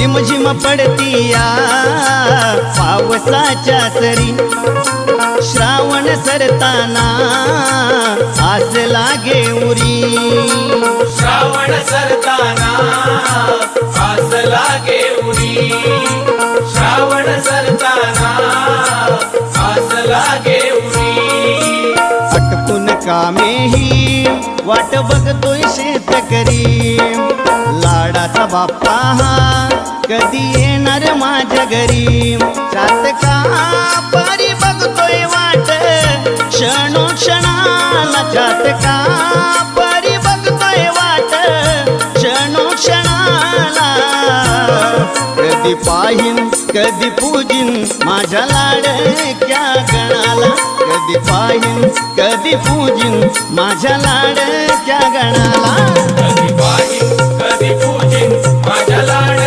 रिमझिम पडतीया पावसाच्या सरी, श्रावण सरताना आस लागे उरी, श्रावण सरताना आस लागे उरी, श्रावण सरताना आस लागे उरी. अटकून कामेही वाट बघतोय शेतकरी, लाडाचा बाप्पा हा कधी येणार माझ्या घरी. चातका परी बघतोय वाट क्षणोक्षणाला, चातका परी बघतोय वाट क्षणोक्षणाला. कधी पाहीन कधी पूजिन माझ्या लाडक्या गणाला, कधी पाहीन कधी पूजिन माझ्या लाडक्या गणाला. कधी पाहिन कधी पूजिन माझ्या लाड